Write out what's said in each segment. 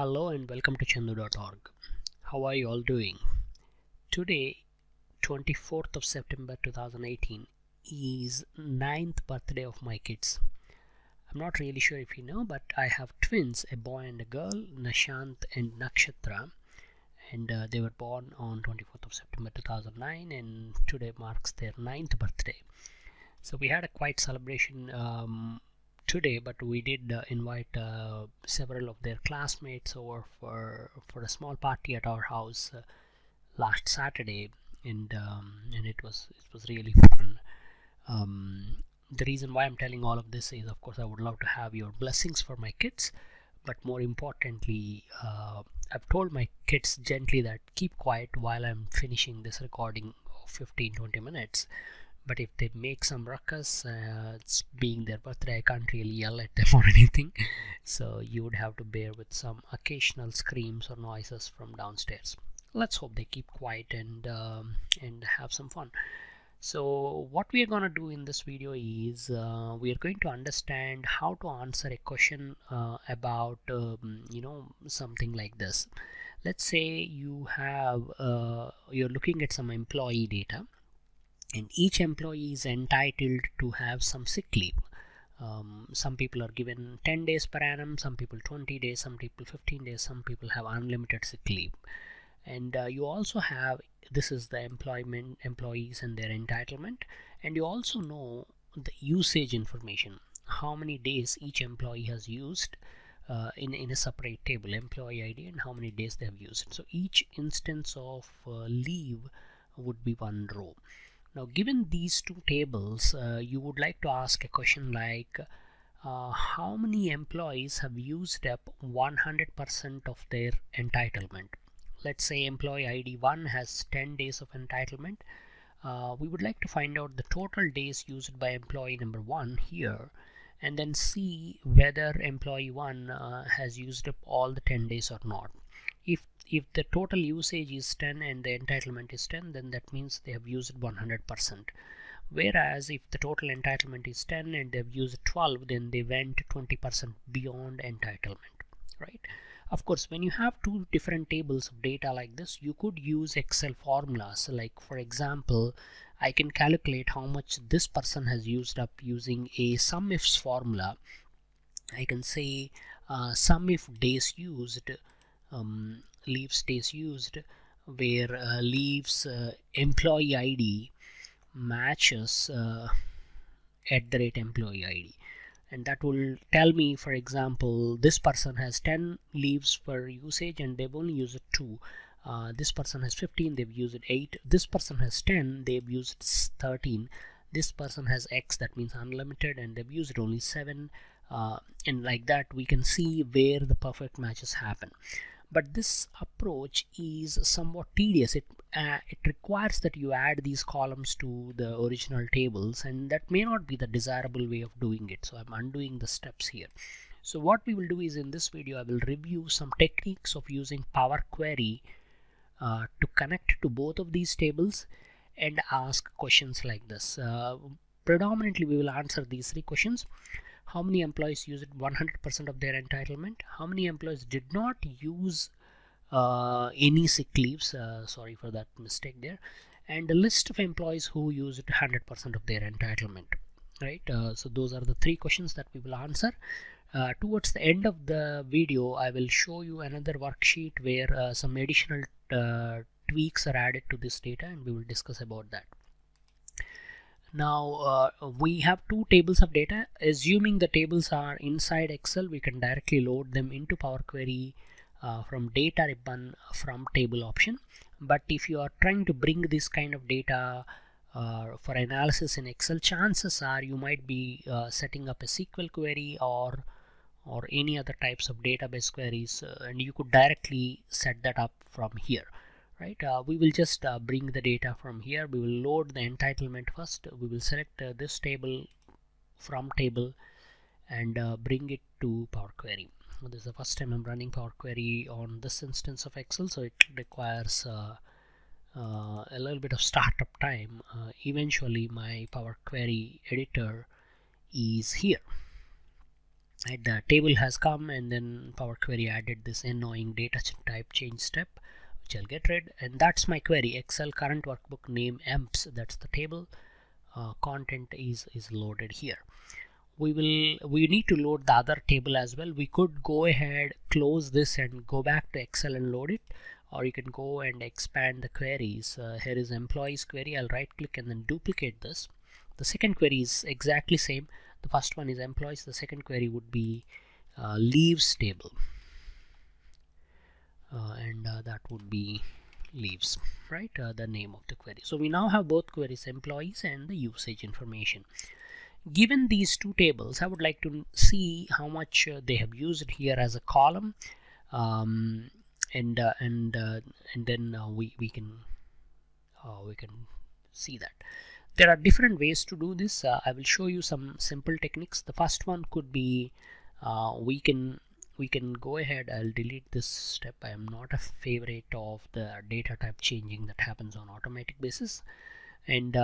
Hello and welcome to Chandoo.org. How are you all doing? Today, 24th of September 2018 is 9th birthday of my kids. I'm not really sure if you know, but I have twins, a boy and a girl, Nishant and Nakshatra, and they were born on 24th of September 2009, and today marks their 9th birthday. So we had a quiet celebration today, but we did invite several of their classmates over for a small party at our house last Saturday, and it was really fun. The reason why I'm telling all of this is, of course, I would love to have your blessings for my kids, but more importantly, I've told my kids gently that keep quiet while I'm finishing this recording of 15-20 minutes. But if they make some ruckus, it's being their birthday, I can't really yell at them or anything, so you would have to bear with some occasional screams or noises from downstairs. Let's hope they keep quiet and have some fun. So what we are going to do in this video is we are going to understand how to answer a question about something like this. Let's say you have you're looking at some employee data, and each employee is entitled to have some sick leave. Some people are given 10 days per annum, some people 20 days, some people 15 days, some people have unlimited sick leave. And you also have, this is the employees and their entitlement, and you also know the usage information, how many days each employee has used in a separate table, employee ID, and how many days they have used. So each instance of leave would be one row. Now, given these two tables, you would like to ask a question like, how many employees have used up 100% of their entitlement? Let's say employee ID 1 has 10 days of entitlement. We would like to find out the total days used by employee number 1 here, and then see whether employee 1 has used up all the 10 days or not. If the total usage is 10 and the entitlement is 10, then that means they have used 100%. Whereas if the total entitlement is 10 and they've used 12, then they went 20% beyond entitlement, right? Of course, when you have two different tables of data like this, you could use Excel formulas. Like, for example, I can calculate how much this person has used up using a sum ifs formula. I can say sum if days used, leaves days used, where leaves employee ID matches at the rate employee ID, and that will tell me, for example, this person has 10 leaves per usage and they've only used 2. This person has 15, they've used 8. This person has 10, they've used 13. This person has X, that means unlimited, and they've used only 7. And like that, we can see where the perfect matches happen. But this approach is somewhat tedious. It requires that you add these columns to the original tables, and that may not be the desirable way of doing it. So I'm undoing the steps here. So what we will do is, in this video, I will review some techniques of using Power Query to connect to both of these tables and ask questions like this. Predominantly, we will answer these 3 questions. How many employees used 100% of their entitlement? How many employees did not use any sick leaves? Sorry for that mistake there. And a list of employees who used 100% of their entitlement. Right. So those are the 3 questions that we will answer. Towards the end of the video, I will show you another worksheet where some additional tweaks are added to this data, and we will discuss about that. Now we have 2 tables of data. Assuming the tables are inside Excel, we can directly load them into Power Query from data ribbon from table option. But if you are trying to bring this kind of data for analysis in Excel, chances are you might be setting up a SQL query or any other types of database queries, and you could directly set that up from here. Right, we will just bring the data from here. We will load the entitlement first. We will select this table from table and bring it to Power Query. This is the first time I'm running Power Query on this instance of Excel, so it requires a little bit of startup time. Eventually my Power Query editor is here. And the table has come, and then Power Query added this annoying data type change step, which I'll get rid. And that's my query: Excel current workbook name emps. That's the table. Content is loaded here. We need to load the other table as well. We could go ahead, close this, and go back to Excel and load it, or you can go and expand the queries. Here is employees query. I'll right click and then duplicate this. The second query is exactly same. The first one is employees. The second query would be leaves table, and that would be leaves, right? The name of the query. So we now have both queries, employees and the usage information. Given these two tables, I would like to see how much they have used here as a column, and then we can see that. There are different ways to do this. I will show you some simple techniques. The first one could be we can go ahead. I'll delete this step. I am not a favorite of the data type changing that happens on automatic basis, and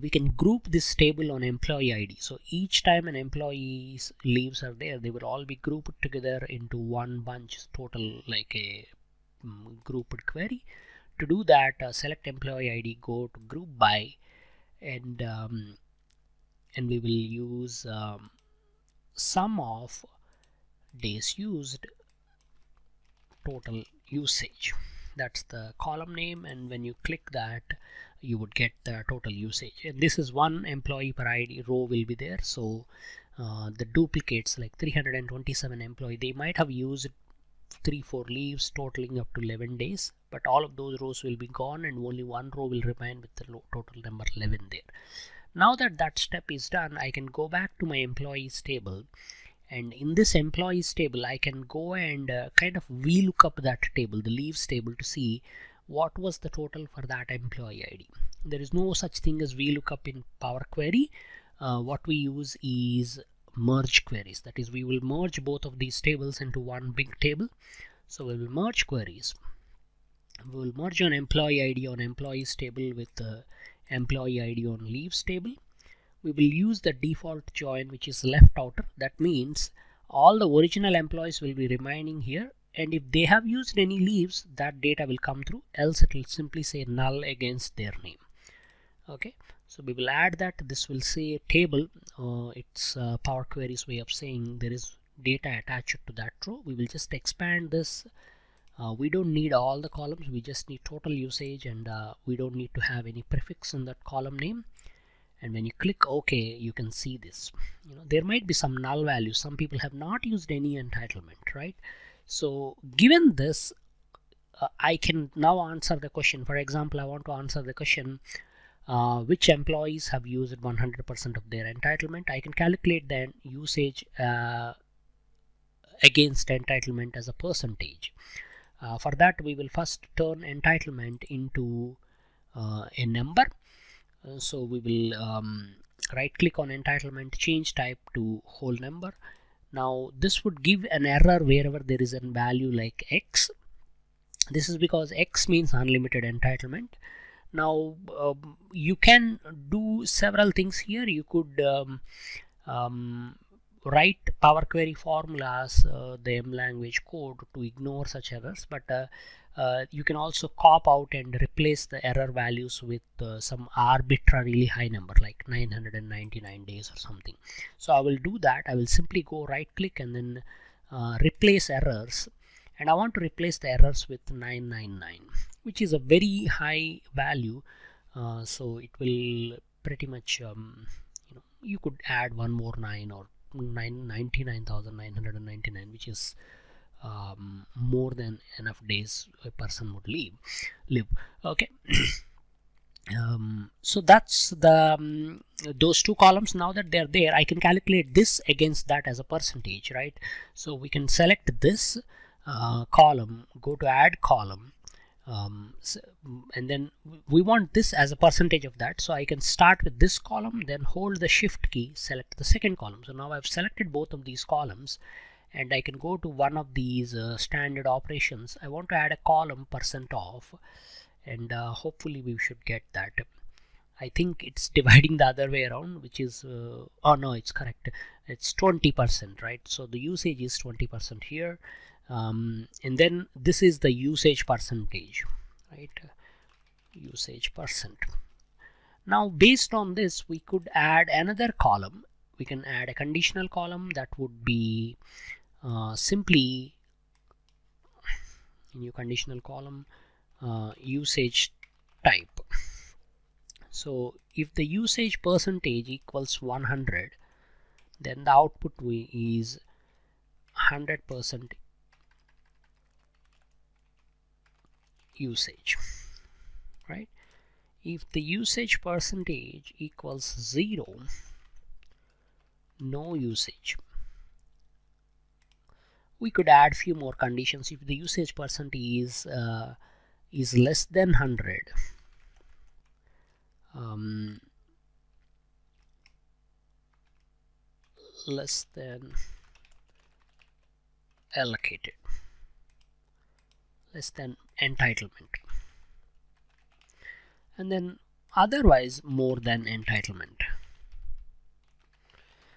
we can group this table on employee ID. So each time an employee's leaves are there, they will all be grouped together into one bunch, total like a grouped query. To do that, select employee ID, go to group by, and we will use sum of days used total usage. That's the column name, and when you click that, you would get the total usage. And this is one employee per ID row will be there. So the duplicates, like 327 employee, they might have used 3-4 leaves totaling up to 11 days, but all of those rows will be gone and only one row will remain with the total number 11 there. Now that that step is done, I can go back to my employees table, and in this employees table I can go and kind of VLOOKUP that table, the leaves table, to see what was the total for that employee ID. There is no such thing as VLOOKUP in Power Query. What we use is merge queries. That is, we will merge both of these tables into one big table. So we will merge queries. We will merge on employee ID on employees table with the employee ID on leaves table. We will use the default join, which is left outer. That means all the original employees will be remaining here, and if they have used any leaves, that data will come through, else it will simply say null against their name. Okay, so we will add that. This will say table. It's Power Query's way of saying there is data attached to that row. We will just expand this. We don't need all the columns, we just need total usage, and we don't need to have any prefix in that column name. And when you click OK, you can see this. There might be some null values. Some people have not used any entitlement, right? So given this, I can now answer the question. For example, I want to answer the question, which employees have used 100% of their entitlement. I can calculate the usage against entitlement as a percentage. For that, we will first turn entitlement into a number. So we will right click on entitlement, change type to whole number. Now this would give an error wherever there is a value like X. This is because X means unlimited entitlement. Now you can do several things here. You could write Power Query formulas, the M language code, to ignore such errors, but you can also cop out and replace the error values with some arbitrarily high number like 999 days or something. So I will do that. I will simply go right click and then replace errors, and I want to replace the errors with 999, which is a very high value. So it will pretty much you could add one more 9 or 99,999, which is more than enough days a person would live. Okay. So that's the those two columns. Now that they're there, I can calculate this against that as a percentage, right? So we can select this column, go to add column, and then we want this as a percentage of that. So I can start with this column, then hold the shift key, select the second column. So now I've selected both of these columns, and I can go to one of these standard operations. I want to add a column % off, and hopefully we should get that. I think it's dividing the other way around, which is oh no, it's correct, it's 20%, right? So the usage is 20% here, and then this is the usage percentage, right? Usage percent. Now based on this, we could add another column. We can add a conditional column that would be simply new conditional column, usage type. So if the usage percentage equals 100, then the output is 100% usage, right? If the usage percentage equals 0, no usage. We could add few more conditions. If the usage percentage is less than 100, less than allocated, less than entitlement, and then otherwise more than entitlement.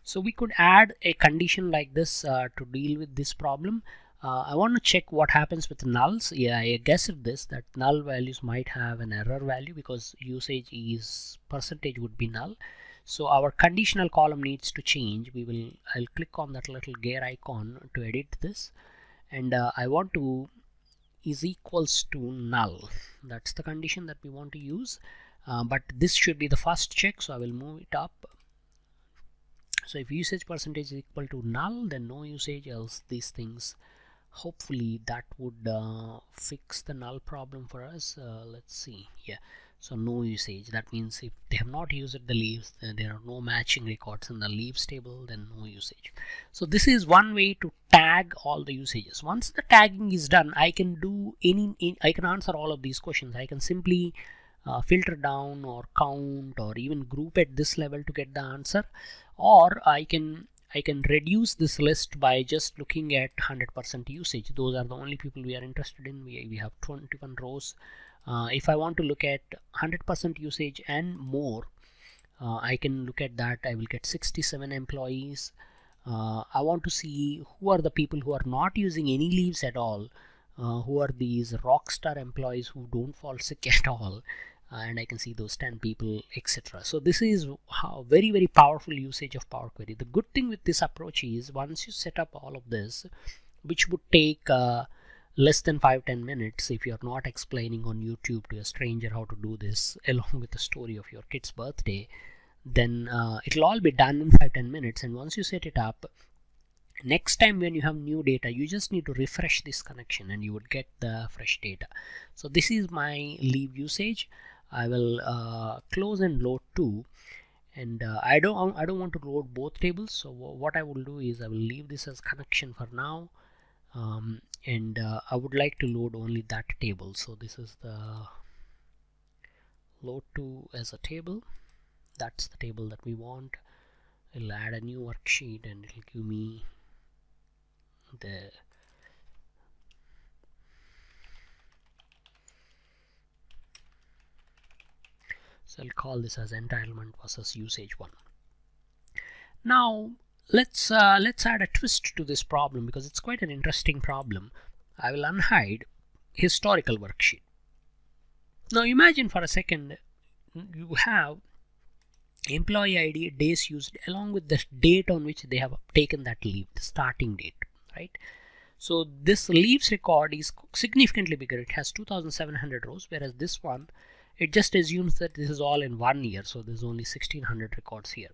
So we could add a condition like this to deal with this problem. I want to check what happens with nulls. Yeah, I guessed this, that null values might have an error value because usage is percentage would be null. So our conditional column needs to change. I'll click on that little gear icon to edit this, and I want to is equals to null. That's the condition that we want to use, but this should be the first check, so I will move it up. So if usage percentage is equal to null, then no usage, else these things. Hopefully that would fix the null problem for us. Let's see. Yeah, so no usage, that means if they have not used the leaves, then there are no matching records in the leaves table, then no usage. So this is one way to tag all the usages. Once the tagging is done, I can do I can answer all of these questions. I can simply filter down or count or even group at this level to get the answer, or I can reduce this list by just looking at 100% usage. Those are the only people we are interested in. We have 21 rows. If I want to look at 100% usage and more, I can look at that. I will get 67 employees. I want to see who are the people who are not using any leaves at all, who are these rockstar employees who don't fall sick at all, and I can see those 10 people, etc. So this is how very powerful usage of Power Query. The good thing with this approach is once you set up all of this, which would take less than 5-10 minutes if you're not explaining on YouTube to a stranger how to do this along with the story of your kid's birthday, then it'll all be done in 5-10 minutes. And once you set it up, next time when you have new data, you just need to refresh this connection and you would get the fresh data. So this is my leave usage. I will close and load two, and I don't want to load both tables. So what I will do is I will leave this as connection for now, and I would like to load only that table. So this is the load to as a table. That's the table that we want. I'll add a new worksheet and it'll give me the so I'll call this as entitlement versus usage 1. Now let's add a twist to this problem because it's quite an interesting problem. I will unhide historical worksheet. Now imagine for a second you have employee ID, days used, along with the date on which they have taken that leave, the starting date, right? So this leaves record is significantly bigger. It has 2700 rows, whereas this one, it just assumes that this is all in 1 year, so there's only 1600 records here.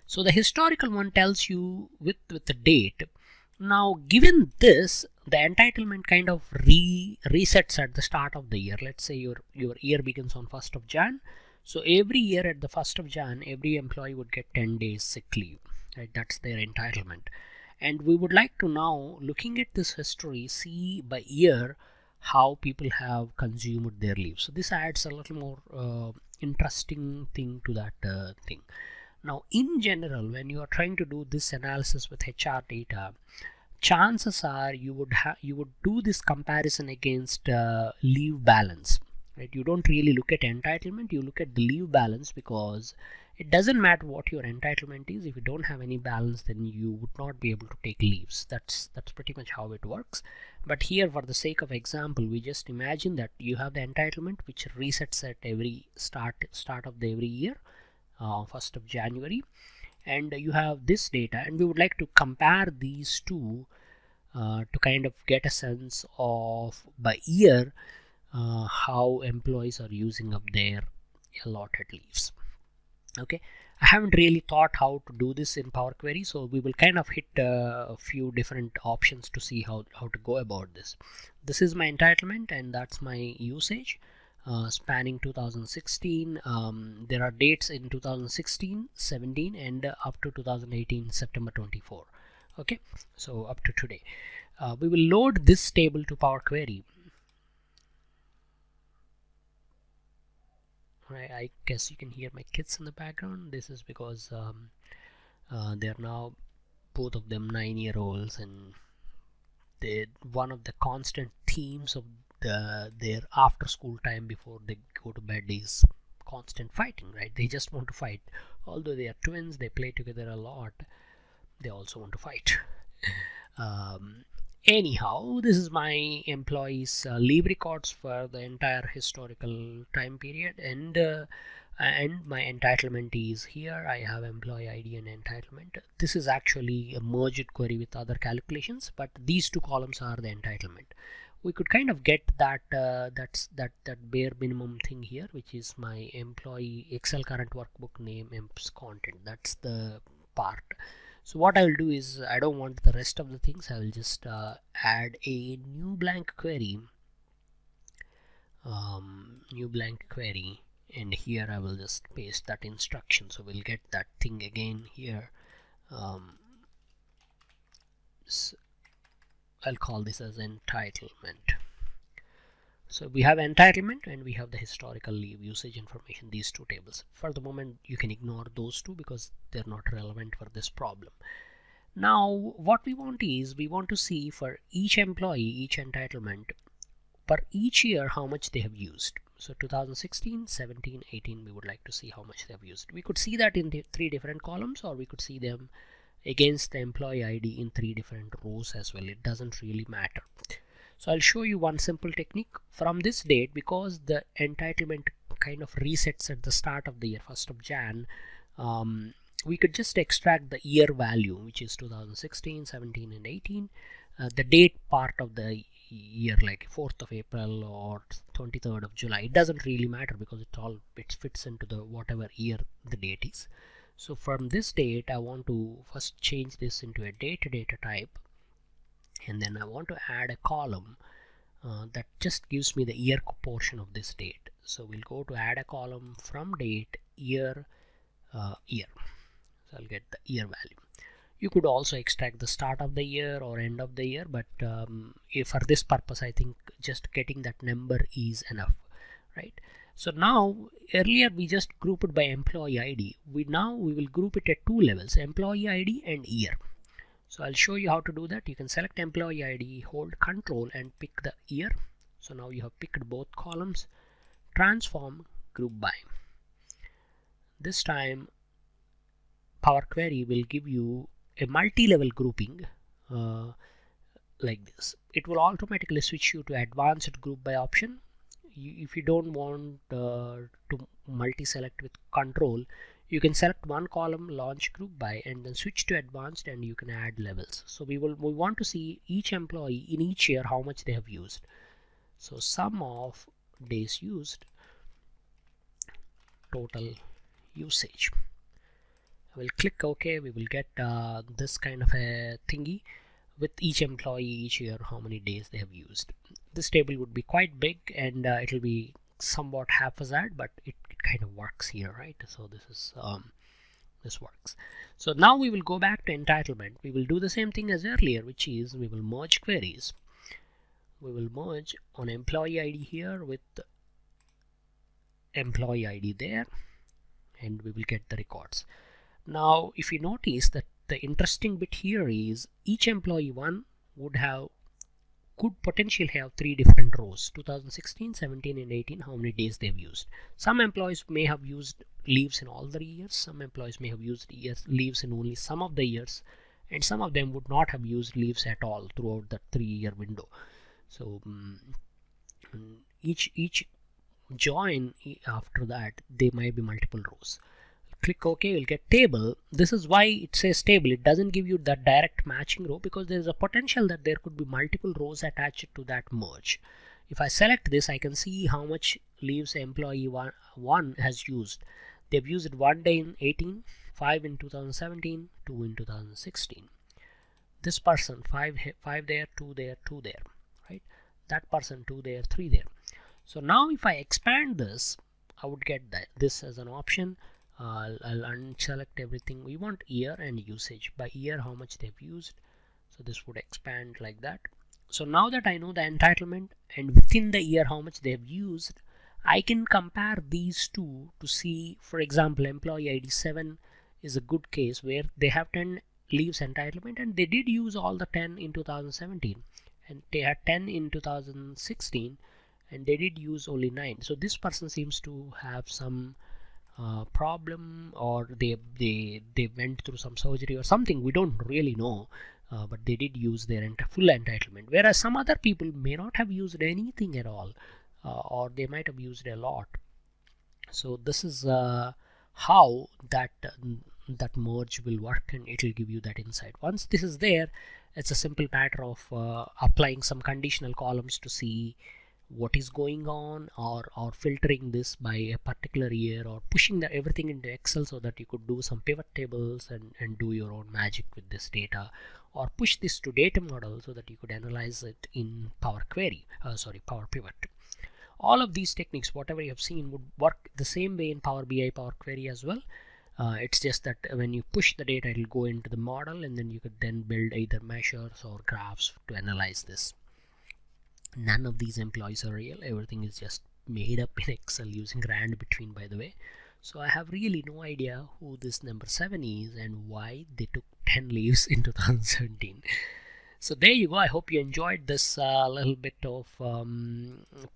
So the historical one tells you with the date. Now given this, the entitlement kind of resets at the start of the year. Let's say your year begins on 1st of Jan. So every year at the 1st of Jan, every employee would get 10 days sick leave, right? That's their entitlement. And we would like to now, looking at this history, see by year how people have consumed their leave. So this adds a little more interesting thing to that thing. Now in general, when you are trying to do this analysis with HR data, chances are you would do this comparison against leave balance. right? You don't really look at entitlement, you look at the leave balance, because it doesn't matter what your entitlement is. If you don't have any balance, then you would not be able to take leaves. That's pretty much how it works. But here, for the sake of example, we just imagine that you have the entitlement which resets at every start of the every year, 1st of January, and you have this data, and we would like to compare these two to kind of get a sense of by year how employees are using up their allotted leaves. Okay, I haven't really thought how to do this in Power Query, so we will kind of hit a few different options to see how to go about this. This is my entitlement, and that's my usage spanning 2016. There are dates in 2016, 17, and up to 2018 September 24. Okay, so up to today. We will load this table to Power Query. I guess you can hear my kids in the background. This is because they're now both of them 9-year-olds, and one of the constant themes of their after school time before they go to bed is constant fighting, right? They just want to fight. Although they are twins, they play together a lot, they also want to fight. Anyhow, this is my employees leave records for the entire historical time period, and my entitlement is here. I have employee ID and entitlement. This is actually a merged query with other calculations, but these two columns are the entitlement. We could kind of get that that bare minimum thing here, which is my employee Excel current workbook name emps content. That's the part. So what I will do is, I don't want the rest of the things. I will just add a new blank query, and here I will just paste that instruction. So we'll get that thing again here. So I'll call this as entitlement. So we have entitlement and we have the historical leave usage information, these two tables. For the moment, you can ignore those two because they're not relevant for this problem. Now what we want is, we want to see for each employee, each entitlement, per each year how much they have used. So 2016, 17, 18, we would like to see how much they have used. We could see that in the 3 different columns, or we could see them against the employee ID in 3 different rows as well. It doesn't really matter. So I'll show you one simple technique. From this date, because the entitlement kind of resets at the start of the year, 1st of Jan, we could just extract the year value, which is 2016, 17, and 18. The date part of the year, like 4th of April or 23rd of July, it doesn't really matter because it fits into the whatever year the date is. So from this date, I want to first change this into a date data type, and then I want to add a column that just gives me the year portion of this date. So we'll go to add a column from date, year, year. So I'll get the year value. You could also extract the start of the year or end of the year, but if for this purpose, I think just getting that number is enough, right? So now, earlier we just grouped it by employee ID. Now we will group it at 2 levels, employee ID and year. So I'll show you how to do that. You can select employee ID, hold Control and pick the year. So now you have picked both columns. Transform, group by. This time Power Query will give you a multi-level grouping like this. It will automatically switch you to advanced group by option. If you don't want to multi-select with Control, you can select one column, launch group by, and then switch to advanced, and you can add levels. So we want to see each employee in each year how much they have used. So sum of days used, total usage. I will click OK. We will get this kind of a thingy with each employee each year how many days they have used. This table would be quite big, and it will be somewhat haphazard, but it kind of works here, right? So this is this works. So now we will go back to entitlement. We will do the same thing as earlier, which is we will merge queries. We will merge on employee ID here with employee ID there, and we will get the records. Now if you notice that the interesting bit here is each employee 1 would have could potentially have 3 different rows: 2016, 17 and 18, how many days they've used. Some employees may have used leaves in all the years, some employees may have used leaves in only some of the years, and some of them would not have used leaves at all throughout the 3-year window. So each join after that there might be multiple rows. Click OK, you'll get table. This is why it says table. It doesn't give you that direct matching row because there's a potential that there could be multiple rows attached to that merge. If I select this, I can see how much leaves employee one has used. They've used 1 day in 18, 5 in 2017, 2 in 2016. This person 5 there, 2 there, 2 there, right? That person 2 there, 3 there. So now if I expand this, I would get this as an option. I'll unselect everything. We want year and usage. By year, how much they've used. So this would expand like that. So now that I know the entitlement and within the year how much they've used, I can compare these two to see, for example, employee ID 7 is a good case where they have 10 leaves entitlement and they did use all the 10 in 2017, and they had 10 in 2016 and they did use only 9. So this person seems to have some problem, or they went through some surgery or something. We don't really know, but they did use their full entitlement, whereas some other people may not have used anything at all, or they might have used a lot. So this is how that merge will work, and it will give you that insight. Once this is there, it's a simple matter of applying some conditional columns to see what is going on, or filtering this by a particular year, or pushing everything into Excel so that you could do some pivot tables and do your own magic with this data, or push this to data model so that you could analyze it in Power Pivot. All of these techniques, whatever you have seen, would work the same way in Power BI, Power Query as well. It's just that when you push the data, it will go into the model, and then you could then build either measures or graphs to analyze this. None of these employees are real. Everything is just made up in Excel using rand between, by the way. So I have really no idea who this number 7 is and why they took 10 leaves in 2017. So there you go. I hope you enjoyed this little bit of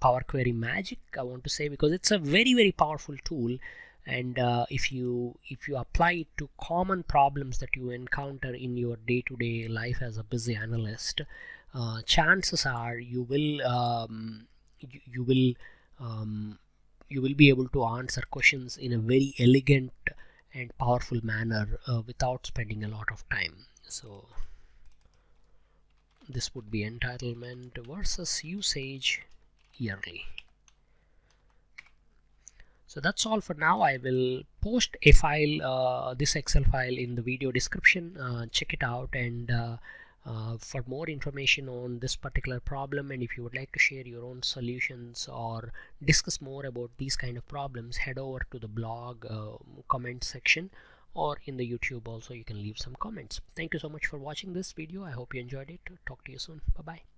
Power Query magic, I want to say, because it's a very powerful tool. And if you apply it to common problems that you encounter in your day-to-day life as a busy analyst, chances are you will be able to answer questions in a very elegant and powerful manner without spending a lot of time. So this would be entitlement versus usage yearly. So that's all for now. I will post a file, this Excel file, in the video description. Check it out, and for more information on this particular problem, and if you would like to share your own solutions or discuss more about these kind of problems, head over to the blog comment section, or in the YouTube also you can leave some comments. Thank you so much for watching this video. I hope you enjoyed it. Talk to you soon. Bye bye.